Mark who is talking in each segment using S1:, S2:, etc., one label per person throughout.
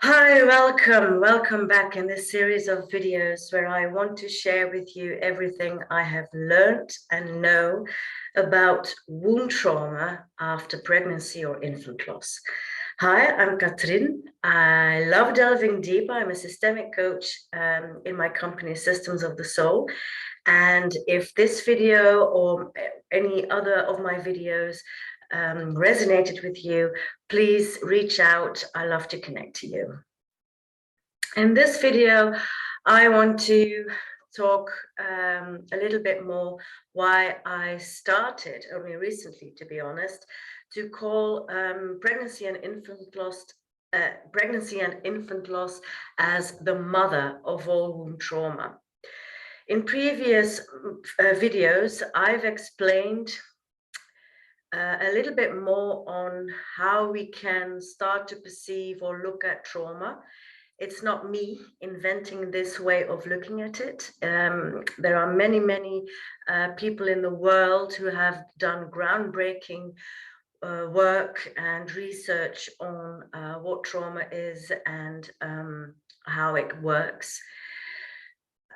S1: Hi, welcome back in this series of videos where I want to share with you everything I have learned and know about womb trauma after pregnancy or infant loss. Hi, I'm Katrien. I love delving deep. I'm a systemic coach in my company Systems of the Soul. And if this video or any other of my videos resonated with you, please reach out. I love to connect to you. In this video, I want to talk a little bit more why I started only recently, to be honest, to call pregnancy and infant loss as the mother of all womb trauma. In previous videos, I've explained a little bit more on how we can start to perceive or look at trauma. It's not me inventing this way of looking at it. There are many people in the world who have done groundbreaking work and research on what trauma is and how it works.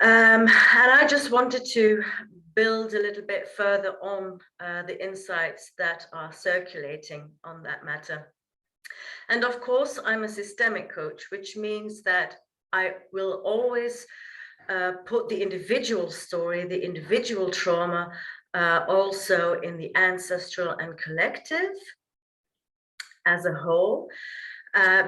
S1: And I just wanted to build a little bit further on the insights that are circulating on that matter. And of course, I'm a systemic coach, which means that I will always put the individual story, the individual trauma, also in the ancestral and collective as a whole.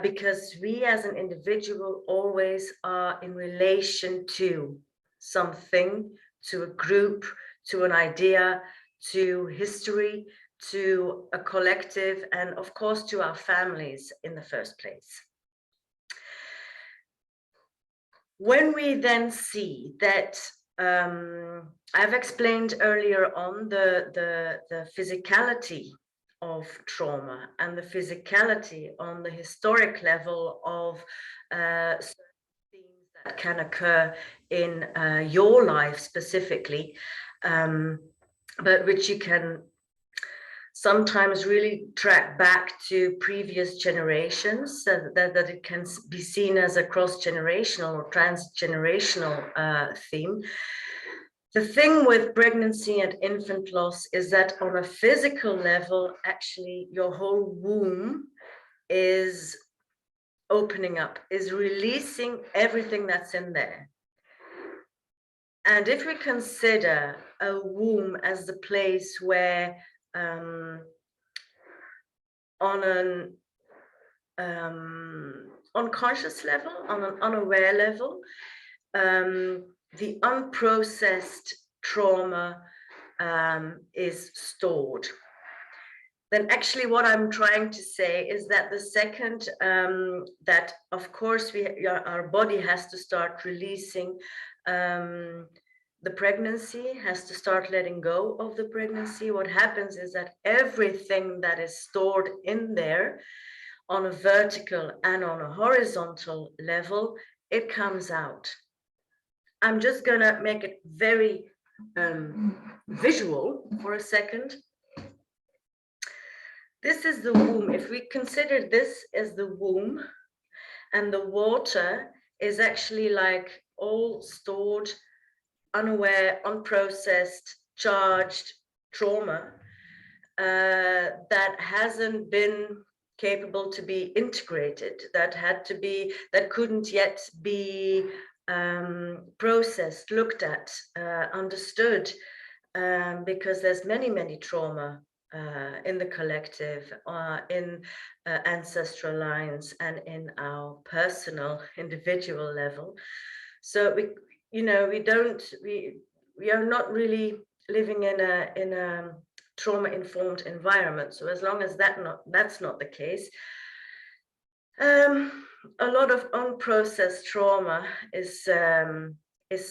S1: Because we as an individual always are in relation to something, to a group, to an idea, to history, to a collective, and of course to our families in the first place. When we then see that, I've explained earlier on the physicality of trauma and the physicality on the historic level of certain things that can occur in your life specifically, but which you can sometimes really track back to previous generations, that it can be seen as a cross-generational or transgenerational theme. The thing with pregnancy and infant loss is that on a physical level, actually, your whole womb is opening up, is releasing everything that's in there. And if we consider a womb as the place where on an unconscious level, on an unaware level, the unprocessed trauma is stored. Then actually what I'm trying to say is that the second that, of course, our body has to start releasing the pregnancy, has to start letting go of the pregnancy, what happens is that everything that is stored in there on a vertical and on a horizontal level, it comes out. I'm just gonna make it very visual for a second. This is the womb. If we consider this as the womb, and the water is actually like all stored, unaware, unprocessed, charged trauma that hasn't been capable to be integrated, that couldn't yet be processed, looked at, understood, because there's many trauma in the collective, in ancestral lines, and in our personal individual level. So we are not really living in a trauma-informed environment. So as long as that's not the case, a lot of unprocessed trauma is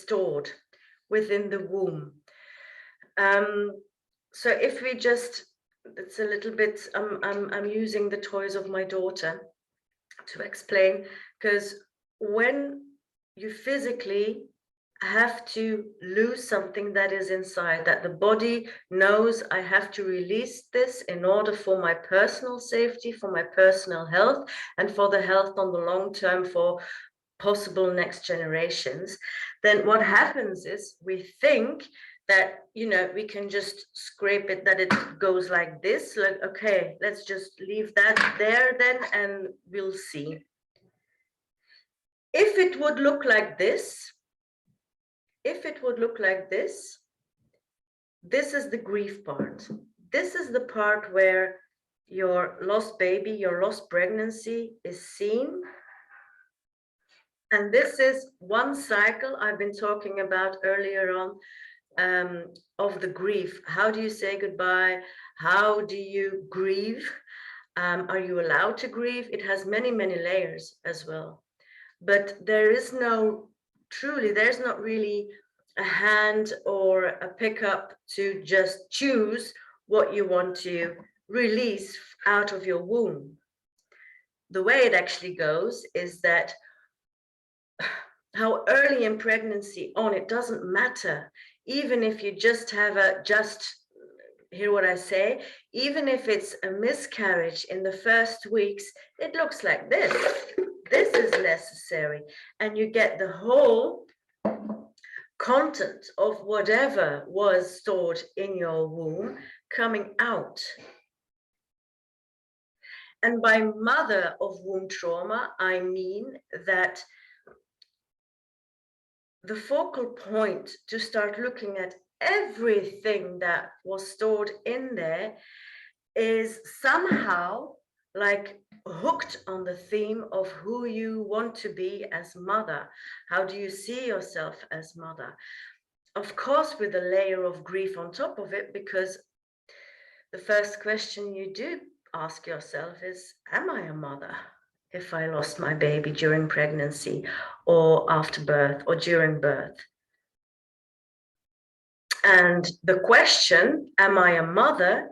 S1: stored within the womb. So if we just, it's a little bit, I'm using the toys of my daughter to explain, because when you physically have to lose something that is inside, that the body knows I have to release this in order for my personal safety, for my personal health, and for the health on the long term for possible next generations, then what happens is we think that, you know, we can just scrape it, that it goes like this, like, okay, let's just leave that there then, and we'll see. If it would look like this, this is the grief part. This is the part where your lost baby, your lost pregnancy is seen. And this is one cycle I've been talking about earlier on, of the grief. How do you say goodbye? How do you grieve? Are you allowed to grieve? It has many, many layers as well. But there's not really a hand or a pickup to just choose what you want to release out of your womb. The way it actually goes is that how early in pregnancy on, it doesn't matter. Even if you just have hear what I say, even if it's a miscarriage in the first weeks, it looks like this. This is necessary. And you get the whole content of whatever was stored in your womb coming out. And by mother of womb trauma, I mean that the focal point to start looking at everything that was stored in there is somehow like hooked on the theme of who you want to be as mother. How do you see yourself as mother? Of course, with a layer of grief on top of it, because the first question you do ask yourself is, am I a mother if I lost my baby during pregnancy or after birth or during birth? And the question, am I a mother,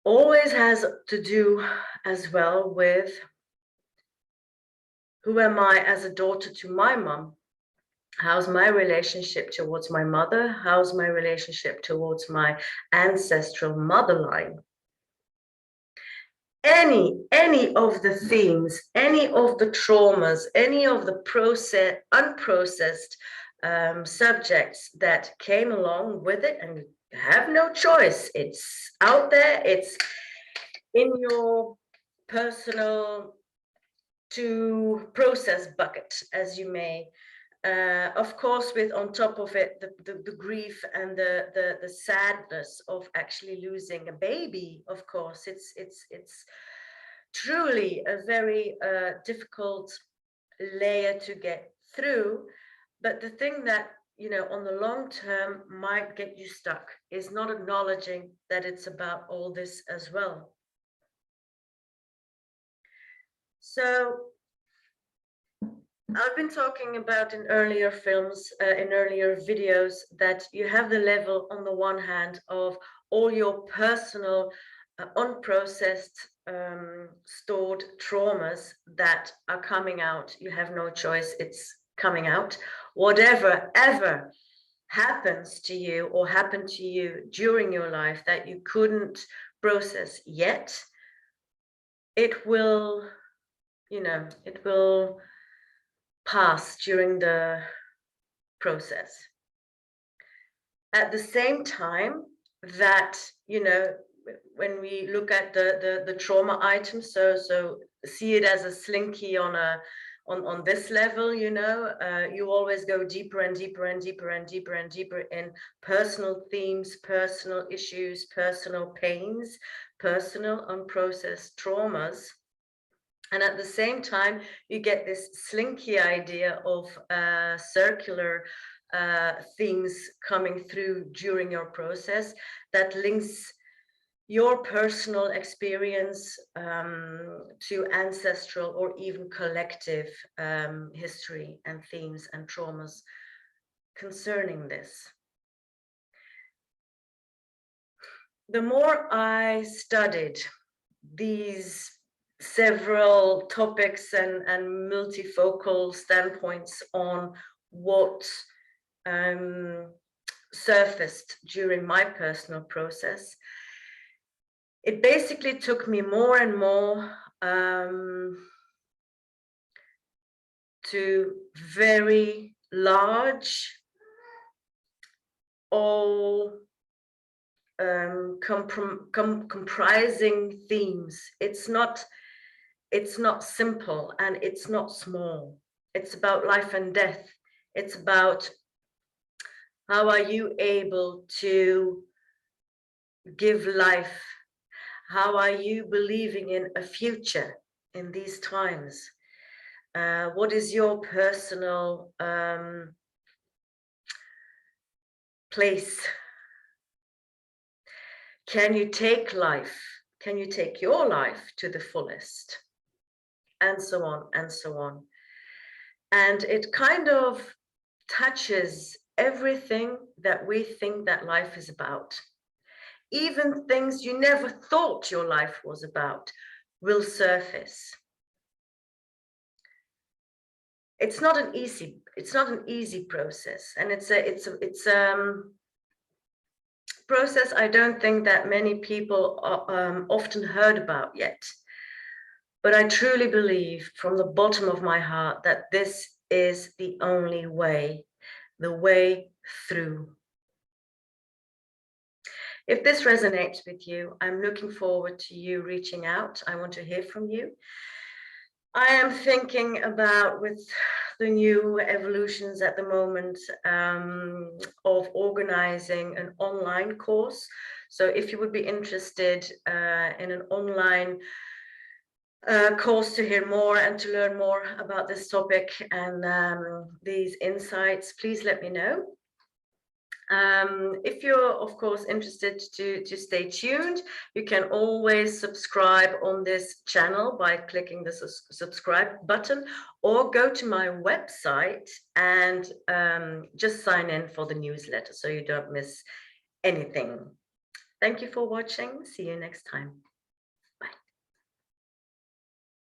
S1: always has to do as well with who am I as a daughter to my mom? How's my relationship towards my mother? How's my relationship towards my ancestral mother line? Any of the themes, any of the traumas, any of the unprocessed subjects that came along with it, and you have no choice. It's out there, it's in your personal to process bucket, as you may. Of course, with on top of it, the grief and the sadness of actually losing a baby. Of course, it's truly a very difficult layer to get through. But the thing that, you know, on the long term might get you stuck is not acknowledging that it's about all this as well. So I've been talking about in earlier films, in earlier videos, that you have the level on the one hand of all your personal unprocessed stored traumas that are coming out. You have no choice, it's coming out. Whatever ever happens to you or happened to you during your life that you couldn't process yet, it will, you know, it will pass during the process. At the same time that, you know, when we look at the trauma items, so see it as a slinky on this level, you know, you always go deeper and deeper and deeper and deeper and deeper in personal themes, personal issues, personal pains, personal unprocessed traumas. And at the same time, you get this slinky idea of circular things coming through during your process that links your personal experience to ancestral or even collective history and themes and traumas concerning this. The more I studied these several topics and multifocal standpoints on what surfaced during my personal process. It basically took me more and more to very large, all comprising themes. It's not simple and it's not small. It's about life and death. It's about how are you able to give life? How are you believing in a future in these times? What is your personal place? Can you take life? Can you take your life to the fullest? And so on and so on. And it kind of touches everything that we think that life is about. Even things you never thought your life was about will surface. It's not an easy process, and it's a process I don't think that many people often heard about yet. But I truly believe from the bottom of my heart that this is the only way, the way through. If this resonates with you, I'm looking forward to you reaching out. I want to hear from you. I am thinking about, with the new evolutions at the moment, of organizing an online course. So if you would be interested in an online course to hear more and to learn more about this topic and these insights, please let me know. If you're, of course, interested to stay tuned, you can always subscribe on this channel by clicking the subscribe button, or go to my website and just sign in for the newsletter so you don't miss anything. Thank you for watching. See you next time.